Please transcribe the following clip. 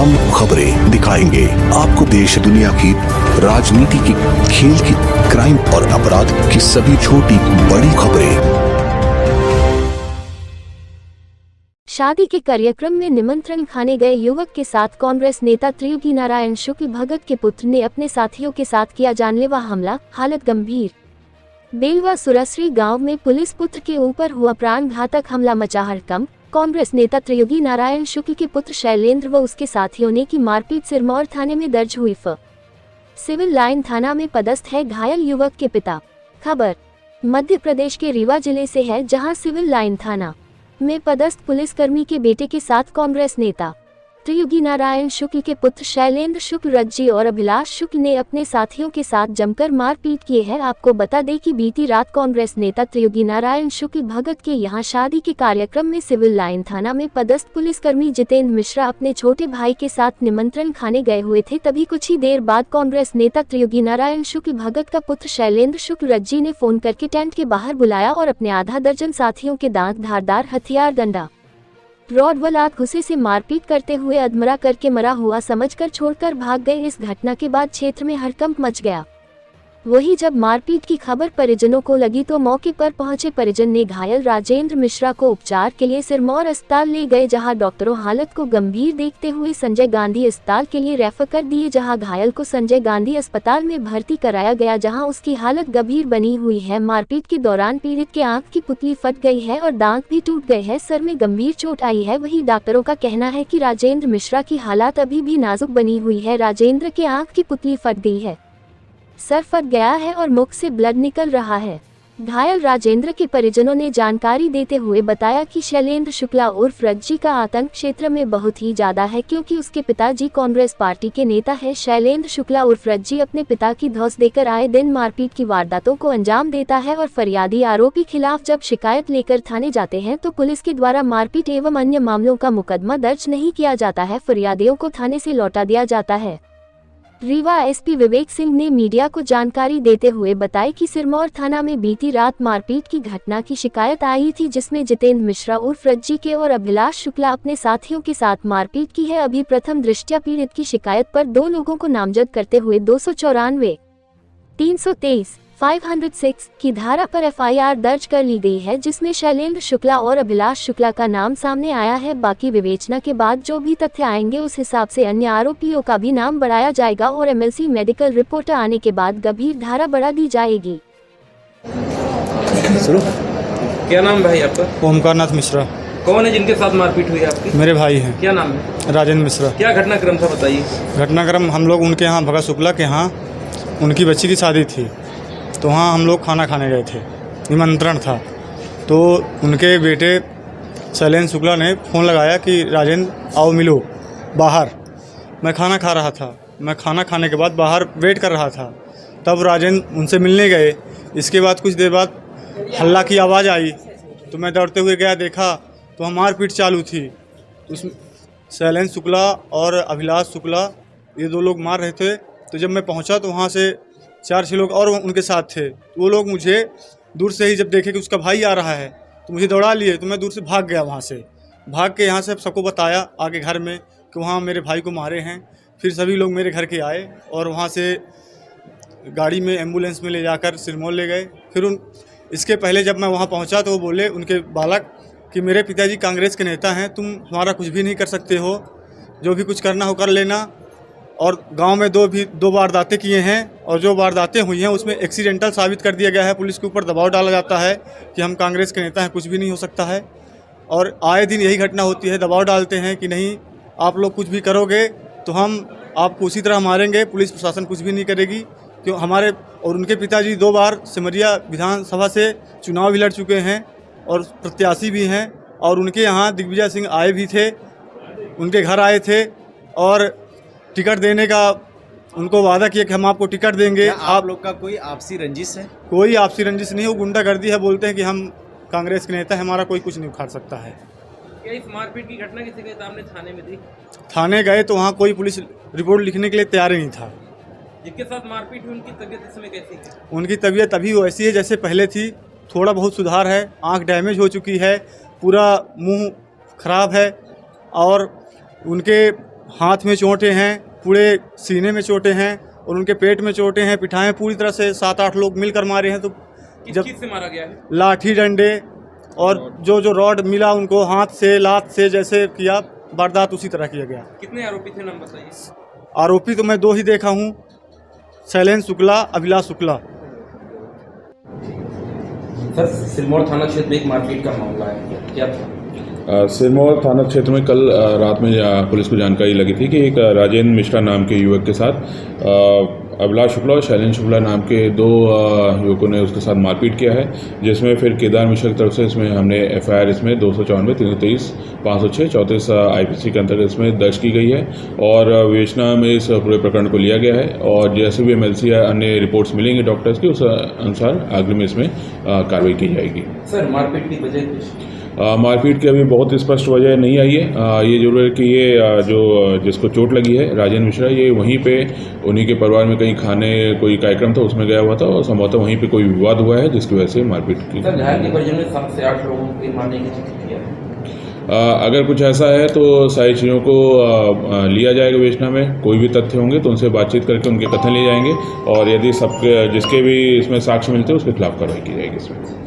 तमाम खबरें दिखाएंगे आपको देश दुनिया की राजनीति की, खेल की, क्राइम और अपराध की सभी छोटी बड़ी खबरें। शादी के कार्यक्रम में निमंत्रण खाने गए युवक के साथ कांग्रेस नेता त्रियोगी नारायण शुक्ल भगत के पुत्र ने अपने साथियों के साथ किया जानलेवा हमला, हालत गंभीर। बेलवा सुरसरी गांव में पुलिस पुत्र के ऊपर हुआ प्राणघातक हमला मचा हड़कंप। कांग्रेस नेता त्रियोगी नारायण शुक्ल के पुत्र शैलेंद्र व उसके साथियों ने की मारपीट सिरमौर थाने में दर्ज हुई सिविल लाइन थाना में पदस्थ है घायल युवक के पिता। खबर मध्य प्रदेश के रीवा जिले से है, जहां सिविल लाइन थाना में पदस्थ पुलिसकर्मी के बेटे के साथ कांग्रेस नेता त्रियोगी नारायण शुक्ल के पुत्र शैलेंद्र शुक्ल रज्जी और अभिलाष शुक्ल ने अपने साथियों के साथ जमकर मारपीट किए है। आपको बता दें कि बीती रात कांग्रेस नेता त्रियोगी नारायण शुक्ल भगत के यहां शादी के कार्यक्रम में सिविल लाइन थाना में पदस्थ पुलिसकर्मी जितेंद्र मिश्रा अपने छोटे भाई के साथ निमंत्रण खाने गए हुए थे। तभी कुछ ही देर बाद कांग्रेस नेता त्रियोगी नारायण शुक्ल भगत का पुत्र शैलेंद्र शुक्ल रज्जी ने फोन करके टेंट के बाहर बुलाया और अपने आधा दर्जन साथियों के दांत धारदार हथियार, डंडा, रॉड व लात घुसे से मारपीट करते हुए अधमरा करके मरा हुआ समझकर छोड़कर भाग गए। इस घटना के बाद क्षेत्र में हड़कंप मच गया। वहीं जब मारपीट की खबर परिजनों को लगी तो मौके पर पहुंचे परिजन ने घायल राजेंद्र मिश्रा को उपचार के लिए सिरमौर अस्पताल ले गए, जहां डॉक्टरों हालत को गंभीर देखते हुए संजय गांधी अस्पताल के लिए रेफर कर दिए, जहां घायल को संजय गांधी अस्पताल में भर्ती कराया गया, जहां उसकी हालत गंभीर बनी हुई है। मारपीट के दौरान पीड़ित के आंख की पुतली फट गई है और दांत भी टूट गए हैं, सर में गंभीर चोट आई है। वहीं डॉक्टरों का कहना है कि राजेंद्र मिश्रा की हालत अभी भी नाजुक बनी हुई है। राजेंद्र के आंख की पुतली फट गई है, सर फट गया है और मुख से ब्लड निकल रहा है। घायल राजेंद्र के परिजनों ने जानकारी देते हुए बताया कि शैलेंद्र शुक्ला उर्फ रज्जी का आतंक क्षेत्र में बहुत ही ज्यादा है, क्योंकि उसके पिताजी कांग्रेस पार्टी के नेता है। शैलेंद्र शुक्ला उर्फ रज्जी अपने पिता की धौंस देकर आए दिन मारपीट की वारदातों को अंजाम देता है और फरियादी आरोपी खिलाफ जब शिकायत लेकर थाने जाते हैं तो पुलिस के द्वारा मारपीट एवं अन्य मामलों का मुकदमा दर्ज नहीं किया जाता है, फरियादियों को थाने से लौटा दिया जाता है। रीवा एसपी विवेक सिंह ने मीडिया को जानकारी देते हुए बताया कि सिरमौर थाना में बीती रात मारपीट की घटना की शिकायत आई थी, जिसमें जितेंद्र मिश्रा उर्फ रज्जी के और अभिलाष शुक्ला अपने साथियों के साथ मारपीट की है। अभी प्रथम दृष्टया पीड़ित की शिकायत पर 2 लोगों को नामजद करते हुए 294, 323, 506 की धारा पर एफआईआर दर्ज कर ली गई है, जिसमें शैलेंद्र शुक्ला और अभिलाष शुक्ला का नाम सामने आया है। बाकी विवेचना के बाद जो भी तथ्य आएंगे उस हिसाब से अन्य आरोपियों का भी नाम बढ़ाया जाएगा और एमएलसी मेडिकल रिपोर्ट आने के बाद गंभीर धारा बढ़ा दी जाएगी। क्या नाम भाई आपका? ओमकार नाथ मिश्रा। कौन है जिनके साथ मारपीट हुई है आपकी? मेरे भाई हैं। क्या नाम है? राजेंद्र मिश्रा। क्या घटनाक्रम था बताइए। घटनाक्रम हम लोग उनके यहाँ भगत शुक्ला के यहाँ उनकी बच्ची की शादी थी, तो वहाँ हम लोग खाना खाने गए थे, निमंत्रण था। तो उनके बेटे शैलेंद्र शुक्ला ने फ़ोन लगाया कि राजेंद्र आओ मिलो बाहर। मैं खाना खा रहा था, मैं खाना खाने के बाद बाहर वेट कर रहा था, तब राजेंद्र उनसे मिलने गए। इसके बाद कुछ देर बाद हल्ला की आवाज़ आई, तो मैं दौड़ते हुए गया, देखा तो वहाँ मारपीट चालू थी। उसमें शैलेंद्र शुक्ला और अभिलाष शुक्ला ये 2 लोग मार रहे थे। तो जब मैं पहुँचा तो वहाँ से 4-6 लोग और उनके साथ थे। वो लोग मुझे दूर से ही जब देखे कि उसका भाई आ रहा है तो मुझे दौड़ा लिए, तो मैं दूर से भाग गया। वहाँ से भाग के यहाँ से सबको बताया आगे घर में कि वहाँ मेरे भाई को मारे हैं। फिर सभी लोग मेरे घर के आए और वहाँ से गाड़ी में एम्बुलेंस में ले जाकर सिरमौर ले गए। फिर इसके पहले जब मैं वहाँ पहुँचा तो वो बोले उनके बालक कि मेरे पिताजी कांग्रेस के नेता हैं, तुम हमारा कुछ भी नहीं कर सकते हो, जो भी कुछ करना हो कर लेना। और गांव में 2 वारदातें किए हैं और जो वारदातें हुई हैं उसमें एक्सीडेंटल साबित कर दिया गया है। पुलिस के ऊपर दबाव डाला जाता है कि हम कांग्रेस के नेता हैं, कुछ भी नहीं हो सकता है। और आए दिन यही घटना होती है, दबाव डालते हैं कि नहीं आप लोग कुछ भी करोगे तो हम आपको उसी तरह मारेंगे, पुलिस प्रशासन कुछ भी नहीं करेगी। क्यों हमारे और उनके पिताजी 2 बार सिमरिया विधानसभा से चुनाव भी लड़ चुके हैं और प्रत्याशी भी हैं। और उनके यहाँ दिग्विजय सिंह आए भी थे, उनके घर आए थे और टिकट देने का उनको वादा किया कि हम आपको टिकट देंगे। आप लोग का कोई आपसी रंजिश है? कोई आपसी रंजिश नहीं, वो गुंडागर्दी है। बोलते हैं कि हम कांग्रेस के नेता हैं, हमारा कोई कुछ नहीं उखाड़ सकता है। क्या इस मारपीट की घटना किसी के सामने थाने में थी? थाने गए तो वहाँ कोई पुलिस रिपोर्ट लिखने के लिए तैयार ही नहीं था। जिनके साथ मारपीट हुई उनकी तबीयत इस समय कैसी है? उनकी तबीयत अभी वैसी है जैसे पहले थी, थोड़ा बहुत सुधार है। आँख डैमेज हो चुकी है, पूरा मुँह खराब है और उनके हाथ में चोटें हैं, पूरे सीने में चोटें हैं और उनके पेट में चोटें हैं। पिठाएं पूरी तरह से 7-8 लोग मिलकर मारे हैं। तो किस जब चीज से मारा गया है? लाठी डंडे और जो रॉड मिला उनको हाथ से लात से जैसे किया, वारदात उसी तरह किया गया। कितने आरोपी थे, नाम बताइए। आरोपी तो मैं 2 ही देखा हूँ, शैलेंद्र शुक्ला, अभिलाष शुक्ला। सर, सिरमौर थाना क्षेत्र में एक मारपीट का मामला है, क्या था? सिरमौर थाना क्षेत्र में कल रात में पुलिस को जानकारी लगी थी कि एक राजेंद्र मिश्रा नाम के युवक के साथ अभिलाष शुक्ला और शैलेंद्र शुक्ला नाम के 2 युवकों ने उसके साथ मारपीट किया है, जिसमें फिर केदार मिश्रा की तरफ से इसमें हमने FIR इसमें 294, 323, 506, 34 IPC के अंतर्गत इसमें दर्ज की गई है और विवेचना में इस पूरे प्रकरण को लिया गया है और जैसे भी MLC या अन्य रिपोर्ट्स मिलेंगी डॉक्टर्स की, उस अनुसार आगे में इसमें कार्रवाई की जाएगी। सर, मारपीट की वजह कुछ? मारपीट की अभी बहुत स्पष्ट वजह नहीं आई है। ये जरूर है कि ये जो जिसको चोट लगी है राजेंद्र मिश्रा, ये वहीं पे उन्हीं के परिवार में कहीं खाने कोई कार्यक्रम था उसमें गया हुआ था और संभवतः वहीं पे कोई विवाद हुआ है जिसकी वजह से मारपीट की। सर, घायल के परिजन ने 7 से 8 लोगों के मारने की जिक्र किया है। अगर कुछ ऐसा है तो सारी चीज़ों को लिया जाएगा विवेचना में। कोई भी तथ्य होंगे तो उनसे बातचीत करके उनके कथन लिए जाएंगे और यदि सबके जिसके भी इसमें साक्ष्य मिलते हैं उसके खिलाफ कार्रवाई की जाएगी इसमें।